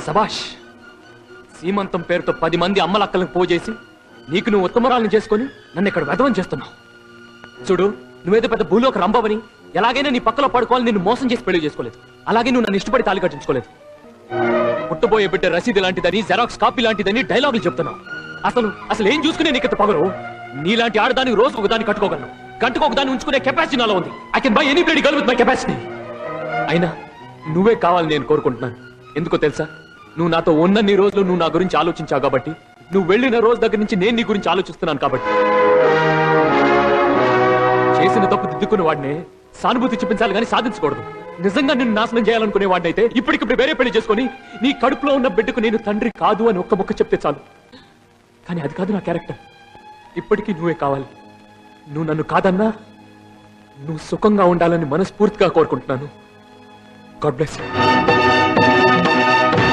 సబాష్. సీమంతం పేరుతో 10 మంది అమ్మలక్కలకు పోజేసి నీకు నువ్వు ఉత్తమరాలను చేసుకుని నన్ను ఇక్కడ వెధవం చేస్తున్నావు. చూడు, నువ్వేదో పెద్ద భూలోక రంభవని, ఎలాగైనా నీ పక్కలో పడుకోవాలి నిన్ను మోసం చేసి పెళ్లి చేసుకోలేదు. అలాగే నువ్వు నన్ను ఇష్టపడి తాళి కట్టించుకోలేదు. పుట్టబోయే బిడ్డ రసీదు లాంటిదని, జెరాక్స్ కాపీ లాంటిదని డైలాగులు చెప్తున్నావు. అసలు ఏం చూసుకునే నీకు పగరు? నీలాంటి ఆడదానికి రోజు ఒకదాన్ని కట్టుకోగలను, గంటకు ఒకదాన్ని ఉంచుకునే కెపాసిటీ నాలో ఉంది. I can buy any bloody girl with my capacity. అయినా నువ్వే కావాలని నేను కోరుకుంటున్నాను. ఎందుకో తెలుసా? నువ్వు నాతో ఉన్నన్ని రోజులు నువ్వు నా గురించి ఆలోచించావు కాబట్టి, నువ్వు వెళ్ళిన రోజు దగ్గర నుంచి నేను నీ గురించి ఆలోచిస్తున్నాను కాబట్టి. చేసిన తప్పు దిద్దుకున్న వాడినే సానుభూతి చూపించాలి కానీ సాధించకూడదు. నిజంగా నిన్ను నాశనం చేయాలనుకునే వాడినైతే ఇప్పటికిప్పుడు వేరే పెళ్లి చేసుకుని నీ కడుపులో ఉన్న బిడ్డకు నేను తండ్రి కాదు అని ఒక్క ముక్క చెప్తే చాలు. కానీ అది కాదు నా క్యారెక్టర్. ఇప్పటికీ నువ్వే కావాలి. నువ్వు నన్ను కాదన్నా నువ్వు సుఖంగా ఉండాలని మనస్ఫూర్తిగా కోరుకుంటున్నాను. God bless you.